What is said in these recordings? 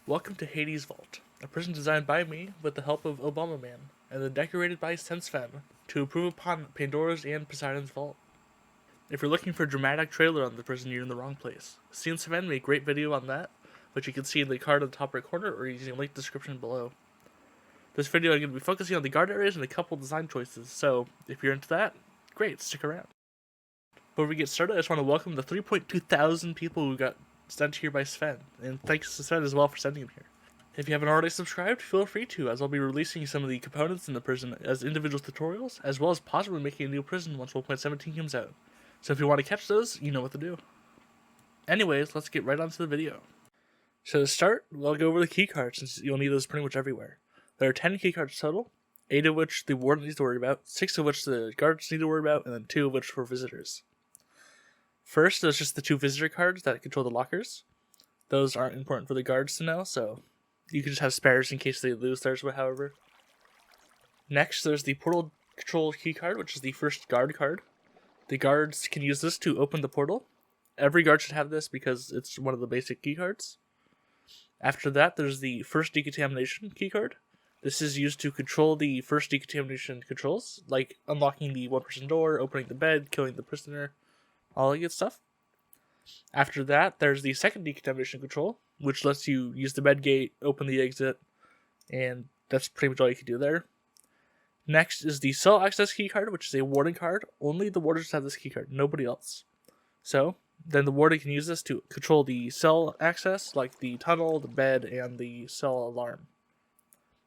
Welcome to Hades' Vault, a prison designed by me with the help of Obama Man, and then decorated by Sven to improve upon Pandora's and Poseidon's vault. If you're looking for a dramatic trailer on the prison, you're in the wrong place. Sven made a great video on that, which you can see in the card in the top right corner or using a link description below. This video I'm going to be focusing on the guard areas and a couple design choices, so if you're into that, great, stick around. Before we get started, I just want to welcome the 3.2 thousand people who got sent here by Sven, and thanks to Sven as well for sending them here. If you haven't already subscribed, feel free to, as I'll be releasing some of the components in the prison as individual tutorials, as well as possibly making a new prison once 1.17 comes out. So if you want to catch those, you know what to do. Anyways, let's get right onto the video. So to start, we'll go over the keycards, since you'll need those pretty much everywhere. There are 10 keycards total, 8 of which the warden needs to worry about, 6 of which the guards need to worry about, and then 2 of which for visitors. First, there's just the 2 visitor cards that control the lockers. Those aren't important for the guards to know, so you can just have spares in case they lose theirs, however. Next, there's the portal control key card, which is the first guard card. The guards can use this to open the portal. Every guard should have this because it's one of the basic key cards. After that, there's the first decontamination key card. This is used to control the first decontamination controls, like unlocking the one-person door, opening the bed, killing the prisoner, all that good stuff. After that, there's the second decontamination control, which lets you use the bed gate, open the exit, and that's pretty much all you can do there. Next is the cell access keycard, which is a warden card. Only the wardens have this keycard, nobody else. So, then the warden can use this to control the cell access, like the tunnel, the bed, and the cell alarm.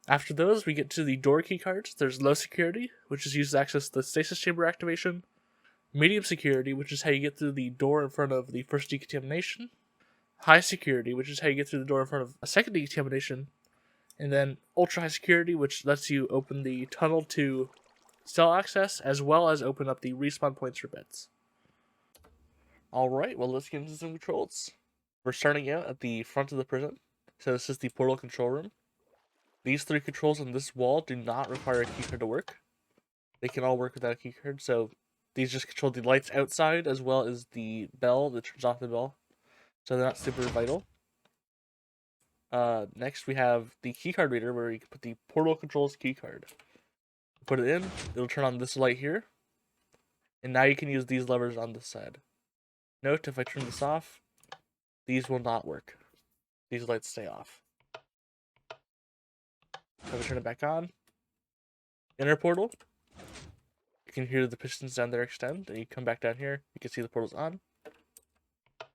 After those, we get to the door keycards. There's low security, which is used to access the stasis chamber activation. Medium security, which is how you get through the door in front of the first decontamination. High security, which is how you get through the door in front of a second decontamination. And then ultra high security, which lets you open the tunnel to cell access, as well as open up the respawn points for beds. Alright, well, let's get into some controls. We're starting out at the front of the prison. So this is the portal control room. These 3 controls on this wall do not require a keycard to work. They can all work without a keycard, so these just control the lights outside as well as the bell that turns off the bell. So they're not super vital. Next we have the keycard reader where you can put the portal controls keycard. Put it in, it'll turn on this light here. And now you can use these levers on this side. Note, if I turn this off, these will not work. These lights stay off. If I turn it back on, inner portal. You can hear the pistons down there extend, and you come back down here, you can see the portal's on.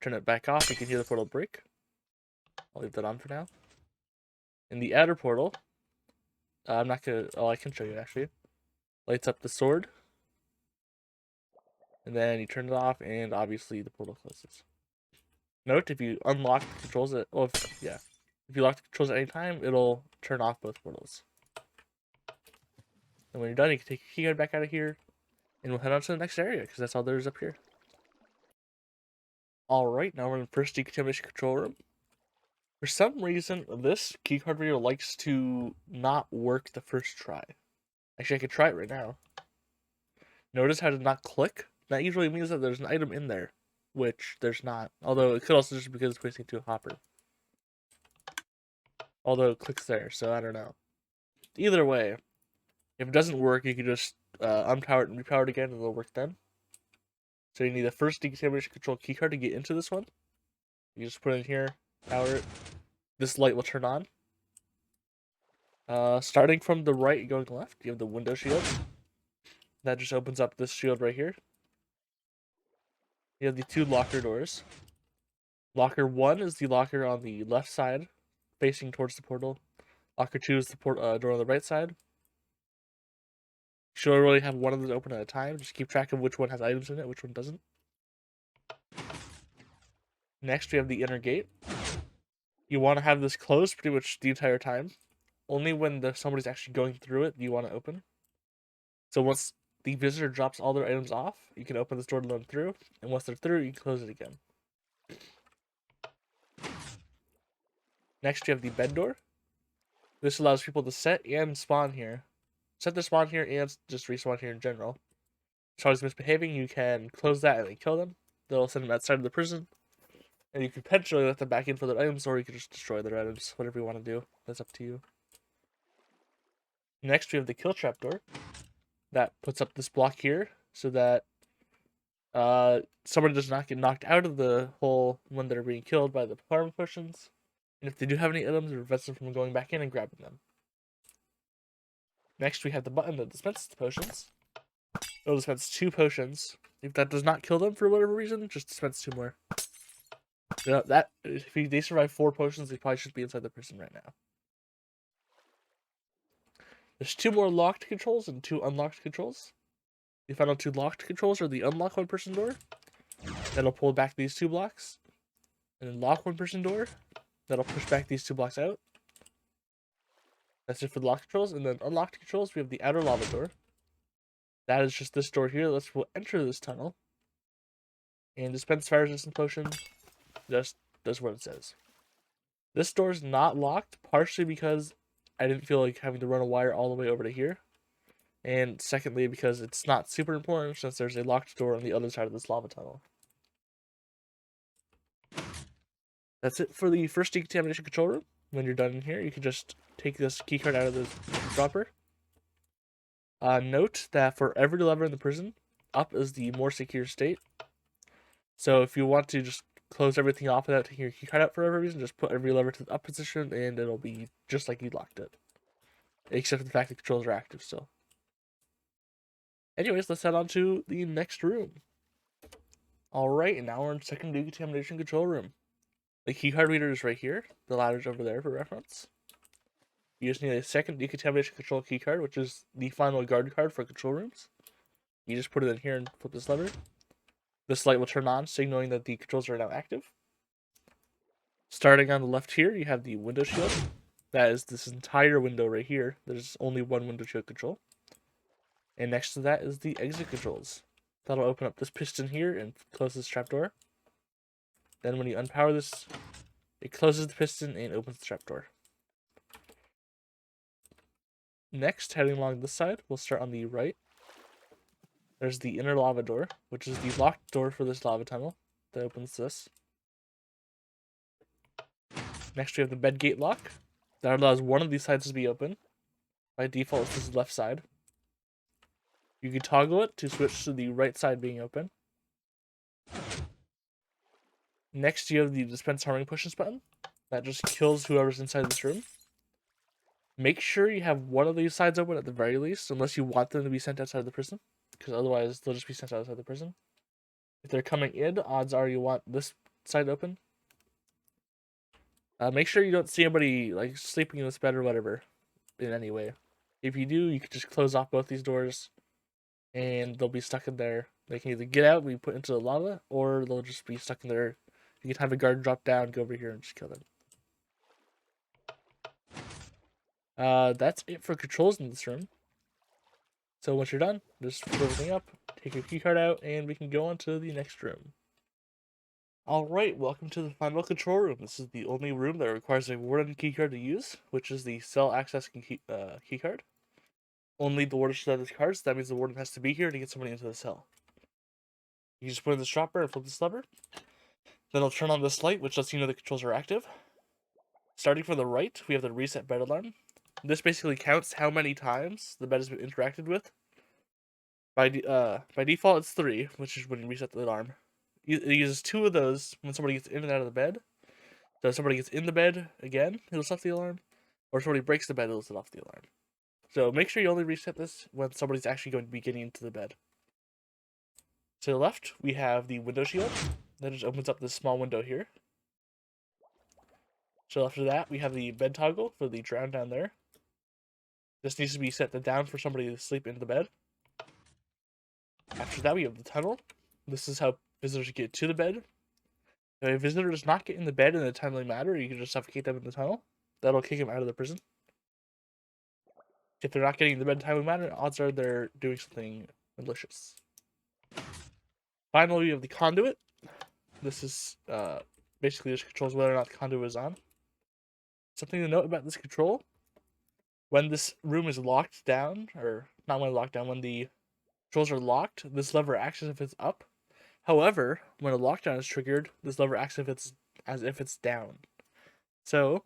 Turn it back off, you can hear the portal break. I'll leave that on for now. In the outer portal, I'm not gonna, I can show you actually. Lights up the sword. And then you turn it off, and obviously the portal closes. Note, if you unlock the controls if you lock the controls at any time, it'll turn off both portals. And when you're done, you can take your keycard back out of here, and we'll head on to the next area, because that's all there is up here. Alright, now we're in the first decontamination control room. For some reason, this keycard reader likes to not work the first try. Actually, I could try it right now. Notice how it did not click? That usually means that there's an item in there, which there's not. Although, it could also just be because it's pointing to a hopper. Although, it clicks there, so I don't know. Either way, if it doesn't work, you can just unpower it and repower it again, and it'll work then. So you need the first decontamination control keycard to get into this one. You just put it in here, power it. This light will turn on. Starting from the right and going left, you have the window shield. That just opens up this shield right here. You have the 2 locker doors. Locker 1 is the locker on the left side, facing towards the portal. Locker 2 is the door on the right side. You should really have one of those open at a time. Just keep track of which one has items in it, which one doesn't. Next, we have the inner gate. You want to have this closed pretty much the entire time. Only when somebody's actually going through it do you want to open. So once the visitor drops all their items off, you can open this door to let them through. And once they're through, you can close it again. Next, you have the bed door. This allows people to set and spawn here. Set their spawn here and just respawn here in general. If someone's misbehaving, you can close that and then kill them. They'll send them outside of the prison. And you could potentially let them back in for their items, or you could just destroy their items. Whatever you want to do. That's up to you. Next, we have the kill trap door. That puts up this block here, so that somebody does not get knocked out of the hole when they're being killed by the farming potions. And if they do have any items, it prevents them from going back in and grabbing them. Next, we have the button that dispenses the potions. It'll dispense 2 potions. If that does not kill them for whatever reason, just dispense 2 more. You know, that if they survive 4 potions, they probably should be inside the prison right now. There's 2 more locked controls and 2 unlocked controls. The final 2 locked controls are the unlock 1-person door. That'll pull back these 2 blocks. And then lock 1-person door. That'll push back these 2 blocks out. That's it for the locked controls. And then unlocked controls, we have the outer lava door. That is just this door here. We'll enter this tunnel. And dispense fire resistant potion. Just does what it says. This door is not locked, partially because I didn't feel like having to run a wire all the way over to here. And secondly, because it's not super important since there's a locked door on the other side of this lava tunnel. That's it for the first decontamination control room. When you're done in here, you can just take this keycard out of the dropper. Note that for every lever in the prison, up is the more secure state. So if you want to just close everything off without taking your keycard out for whatever reason, just put every lever to the up position and it'll be just like you locked it. Except for the fact the controls are active still. Anyways, let's head on to the next room. Alright, and now we're in second decontamination control room. The keycard reader is right here. The ladder's over there for reference. You just need a second decontamination control keycard, which is the final guard card for control rooms. You just put it in here and flip this lever. This light will turn on, signaling that the controls are now active. Starting on the left here, you have the window shield. That is this entire window right here. There's only one window shield control. And next to that is the exit controls. That'll open up this piston here and close this trapdoor. Then when you unpower this, it closes the piston and opens the trapdoor. Next, heading along this side, we'll start on the right. There's the inner lava door, which is the locked door for this lava tunnel that opens this. Next, we have the bed gate lock. That allows one of these sides to be open. By default, this is the left side. You can toggle it to switch to the right side being open. Next, you have the dispense harming potions button. That just kills whoever's inside this room. Make sure you have one of these sides open at the very least, unless you want them to be sent outside the prison, because otherwise they'll just be sent outside the prison. If they're coming in, odds are you want this side open. Make sure you don't see anybody like sleeping in this bed or whatever in any way. If you do, you can just close off both these doors and they'll be stuck in there. They can either get out and be put into the lava, or they'll just be stuck in there. You can have a guard drop down, go over here, and just kill them. That's it for controls in this room. So once you're done, just flip everything up, take your keycard out, and we can go on to the next room. Alright, welcome to the final control room. This is the only room that requires a warden keycard to use, which is the cell access keycard. Only the warden should have this card, so that means the warden has to be here to get somebody into the cell. You just put in this dropper and flip this lever. Then I'll turn on this light, which lets you know the controls are active. Starting from the right, we have the reset bed alarm. This basically counts how many times the bed has been interacted with. By default, it's 3, which is when you reset the alarm. It uses 2 of those when somebody gets in and out of the bed. So if somebody gets in the bed again, it'll set off the alarm. Or if somebody breaks the bed, it'll set off the alarm. So make sure you only reset this when somebody's actually going to be getting into the bed. To the left, we have the window shield. That just opens up this small window here. So after that, we have the bed toggle for the drown down there. This needs to be set to down for somebody to sleep into the bed. After that, we have the tunnel. This is how visitors get to the bed. If a visitor does not get in the bed in a timely manner, you can just suffocate them in the tunnel. That'll kick them out of the prison. If they're not getting in the bed in a timely manner, odds are they're doing something malicious. Finally, we have the conduit. This is basically just controls whether or not the conduit is on. Something to note about this control: when this room is locked down, or not when locked down, when the controls are locked, this lever acts as if it's up. However, when a lockdown is triggered, this lever acts as if it's down. So,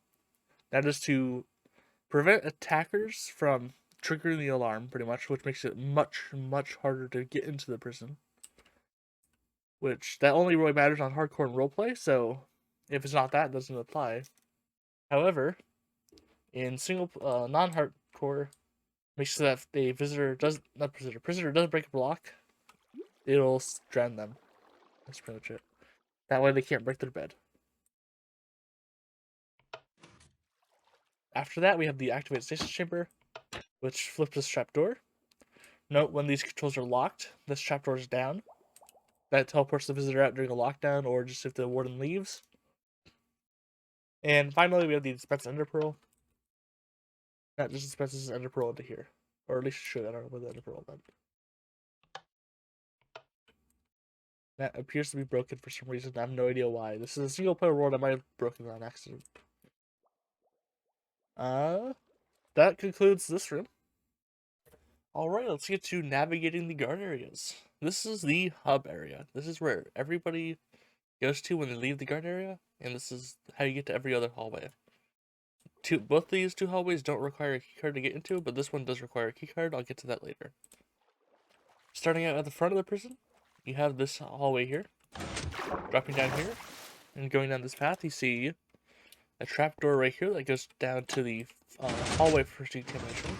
that is to prevent attackers from triggering the alarm, pretty much, which makes it much, much harder to get into the prison. Which, that only really matters on hardcore and roleplay, so if it's not that, it doesn't apply. However, in non-hardcore, make sure that if the prisoner doesn't break a block, it'll strand them. That's pretty much it. That way they can't break their bed. After that, we have the activate stasis chamber, which flips this trapdoor. Note when these controls are locked, this trapdoor is down. That teleports the visitor out during a lockdown or just if the warden leaves. And finally, we have the dispense ender pearl. That just dispenses ender pearl into here. Or at least it should. I don't know where the ender pearl went. That appears to be broken for some reason. I have no idea why. This is a single player world. I might have broken on accident. That concludes this room. Alright, let's get to navigating the guard areas. This is the hub area. This is where everybody goes to when they leave the guard area, and this is how you get to every other hallway. Both these two hallways don't require a keycard to get into, but this one does require a keycard. I'll get to that later. Starting out at the front of the prison, you have this hallway here. Dropping down here, and going down this path, you see a trapdoor right here that goes down to the hallway for decontamination.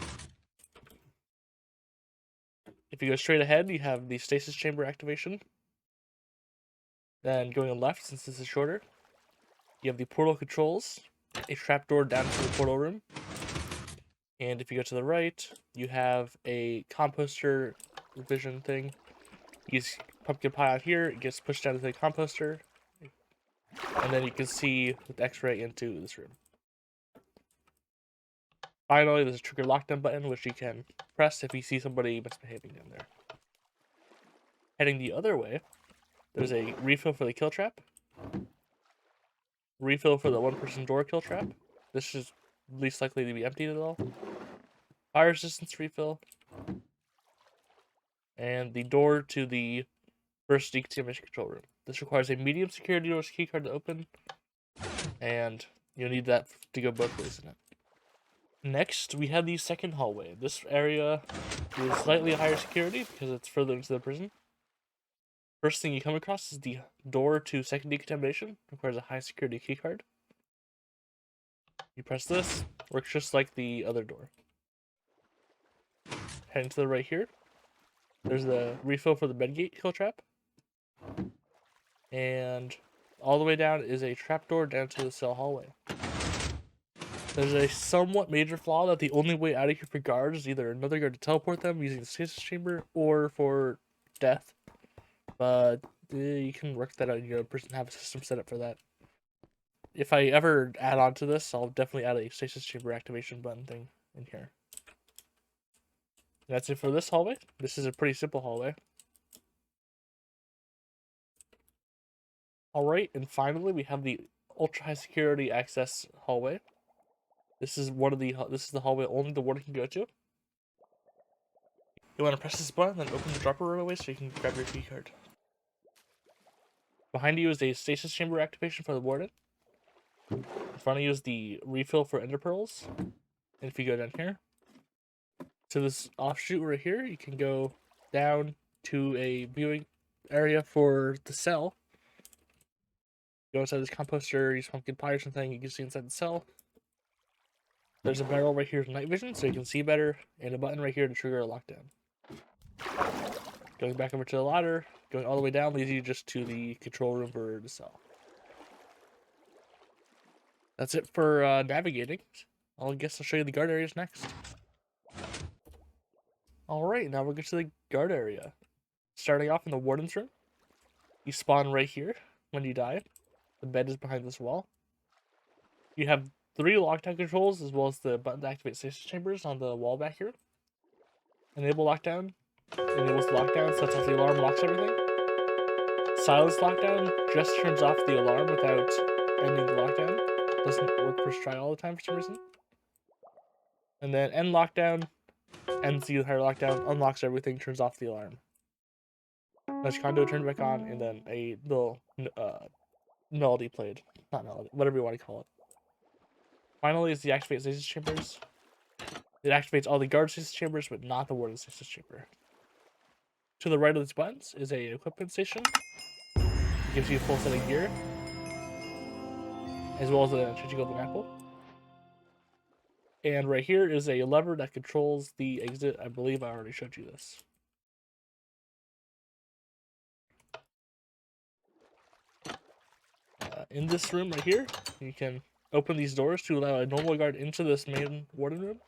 If you go straight ahead, you have the stasis chamber activation. Then going left, since this is shorter, you have the portal controls, a trapdoor down to the portal room. And if you go to the right, you have a composter vision thing. Use pumpkin pie out here, it gets pushed down to the composter. And then you can see with X-ray into this room. Finally, there's a trigger lockdown button, which you can press if you see somebody misbehaving down there. Heading the other way, there's a refill for the kill trap. Refill for the one-person door kill trap. This is least likely to be emptied at all. Fire resistance refill. And the door to the first decontamination control room. This requires a medium security doors keycard to open. And you'll need that to go both ways in it. Next, we have the second hallway. This area is slightly higher security because it's further into the prison. First thing you come across is the door to second decontamination. Requires a high security keycard. You press this, works just like the other door. Heading to the right here, there's the refill for the bedgate kill trap. And all the way down is a trapdoor down to the cell hallway. There's a somewhat major flaw that the only way out of here for guards is either another guard to teleport them using the stasis chamber or for death. But you can work that out. Your person have a system set up for that. If I ever add on to this, I'll definitely add a stasis chamber activation button thing in here. That's it for this hallway. This is a pretty simple hallway. Alright, and finally we have the ultra high security access hallway. This is the hallway only the warden can go to. You want to press this button, then open the dropper right away so you can grab your key card. Behind you is a stasis chamber activation for the warden. In front of you is the refill for ender pearls. And if you go down here to this offshoot right here, you can go down to a viewing area for the cell. Go inside this composter, use pumpkin pie or something, you can see inside the cell. There's a barrel right here for night vision, so you can see better, and a button right here to trigger a lockdown. Going back over to the ladder, going all the way down leads you just to the control room for the cell. That's it for navigating. I'll show you the guard areas next. Alright, now we'll get to the guard area. Starting off in the warden's room. You spawn right here when you die. The bed is behind this wall. You have 3 lockdown controls as well as the button to activate stasis chambers on the wall back here. Enable lockdown. Enables lockdown, sets off the alarm, locks everything. Silence lockdown just turns off the alarm without ending the lockdown. Doesn't work first try all the time for some reason. And then end lockdown, ends the entire lockdown, unlocks everything, turns off the alarm. Nice conduit turned back on, and then a little melody played. Not melody, whatever you want to call it. Finally is the activate stasis chambers. It activates all the guard stasis chambers, but not the warden stasis chamber. To the right of these buttons is a equipment station. It gives you a full set of gear, as well as a changing golden apple. And right here is a lever that controls the exit. I believe I already showed you this. In this room right here, you can open these doors to allow a normal guard into this main warden room.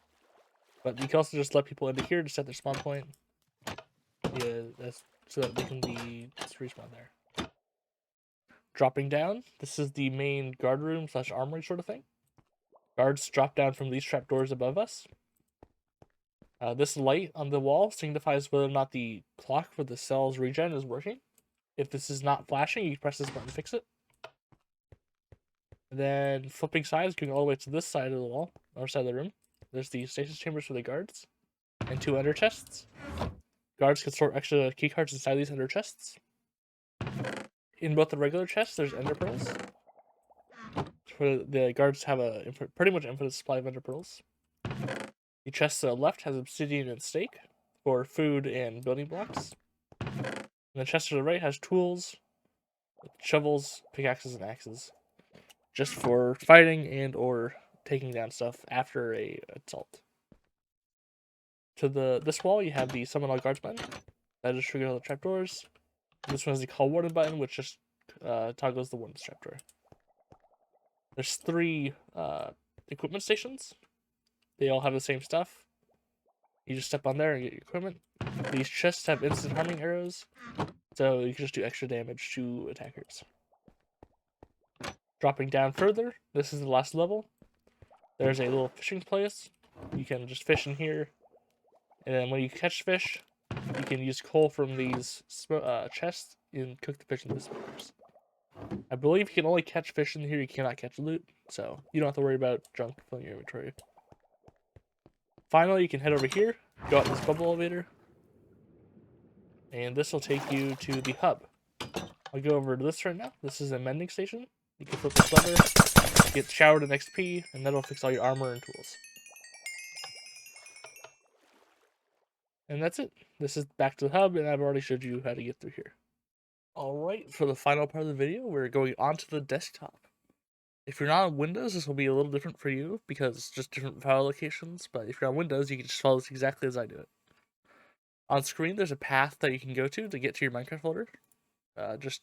But you can also just let people into here to set their spawn point. Yeah, that's so that they can be respawn there. Dropping down, this is the main guard room / armory sort of thing. Guards drop down from these trapdoors above us. This light on the wall signifies whether or not the clock for the cell's regen is working. If this is not flashing, you press this button to fix it. And then flipping sides, going all the way to this side of the wall, other side of the room. There's the stasis chambers for the guards, and 2 ender chests. Guards can store extra keycards inside these ender chests. In both the regular chests, there's ender pearls. For the guards have a pretty much infinite supply of ender pearls. The chest to the left has obsidian and steak for food and building blocks. And the chest to the right has tools, shovels, pickaxes, and axes, just for fighting and or taking down stuff after a assault. To this wall, you have the summon all guards button. That just triggers all the trapdoors. This one is the call warden button, which just toggles the warden's trapdoor. There's 3 equipment stations. They all have the same stuff. You just step on there and get your equipment. These chests have instant harming arrows, so you can just do extra damage to attackers. Dropping down further, this is the last level. There's a little fishing place. You can just fish in here, and then when you catch fish, you can use coal from these chests and cook the fish in the smokers. I believe you can only catch fish in here, you cannot catch loot, so you don't have to worry about junk filling your inventory. Finally, you can head over here, go out this bubble elevator, and this will take you to the hub. I'll go over to this right now. This is a mending station. You can flip this lever, get showered in XP, and that'll fix all your armor and tools. And that's it. This is back to the hub, and I've already showed you how to get through here. Alright, for the final part of the video, we're going onto the desktop. If you're not on Windows, this will be a little different for you, because it's just different file locations, but if you're on Windows, you can just follow this exactly as I do it. On screen, there's a path that you can go to get to your Minecraft folder. Just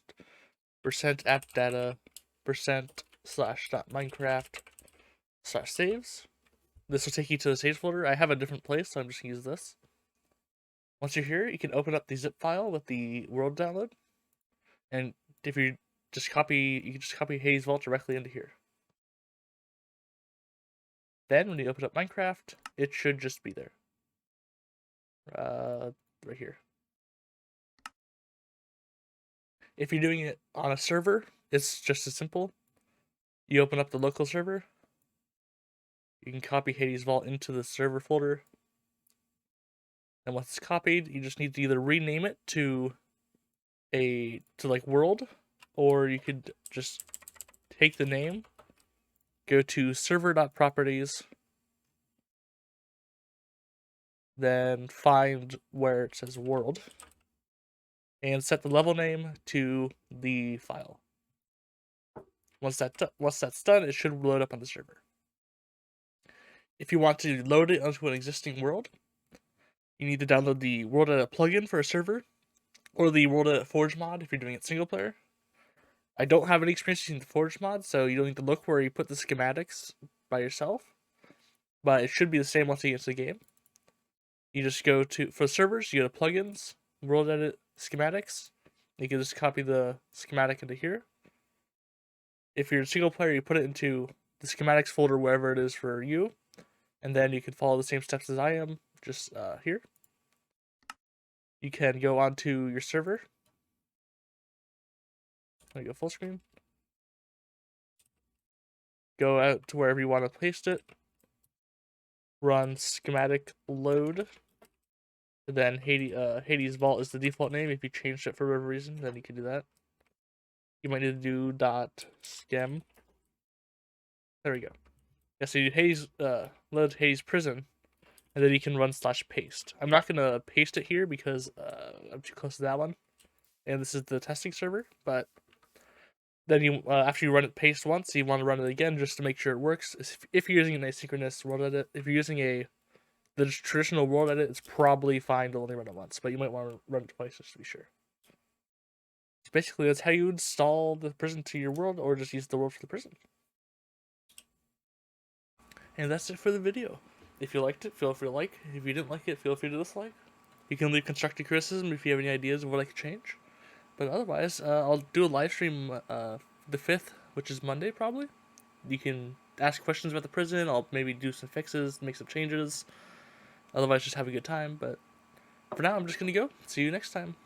%appdata %/.minecraft/saves. This will take you to the saves folder. I have a different place, so I'm just going to use this. Once you're here, you can open up the zip file with the world download. And if you just copy, you can just copy Hades Vault directly into here. Then when you open up Minecraft, it should just be there. Right here. If you're doing it on a server, it's just as simple. You open up the local server. You can copy Hades Vault into the server folder. And once it's copied, you just need to either rename it to like world, or you could just take the name, go to server.properties, then find where it says world, and set the level name to the file. Once that's done, it should load up on the server. If you want to load it onto an existing world, you need to download the World Edit plugin for a server, or the World Edit Forge mod if you're doing it single player. I don't have any experience using the Forge mod, so you don't need to look where you put the schematics by yourself, but it should be the same once you get to the game. You just go to, for servers, you go to plugins, World Edit schematics. You can just copy the schematic into here. If you're a single player, you put it into the schematics folder wherever it is for you, and then you can follow the same steps as I am, just here. You can go onto your server. There you go, full screen. Go out to wherever you want to paste it. Run schematic load. And then Hades Vault is the default name. If you changed it for whatever reason, then you can do that. You might need to do .schem. There we go. Yeah, so you Hades load Hades prison, and then you can run /paste. I'm not gonna paste it here because I'm too close to that one, and this is the testing server. But then you after you run it paste once, you want to run it again just to make sure it works. If you're using an asynchronous world edit, if you're using the traditional world edit, it's probably fine to only run it once, but you might want to run it twice just to be sure. Basically, that's how you install the prison to your world, or just use the world for the prison. And that's it for the video. If you liked it, feel free to like. If you didn't like it, feel free to dislike. You can leave constructive criticism if you have any ideas of what I could change. But otherwise, I'll do a live stream the 5th, which is Monday probably. You can ask questions about the prison. I'll maybe do some fixes, make some changes. Otherwise, just have a good time. But for now, I'm just going to go. See you next time.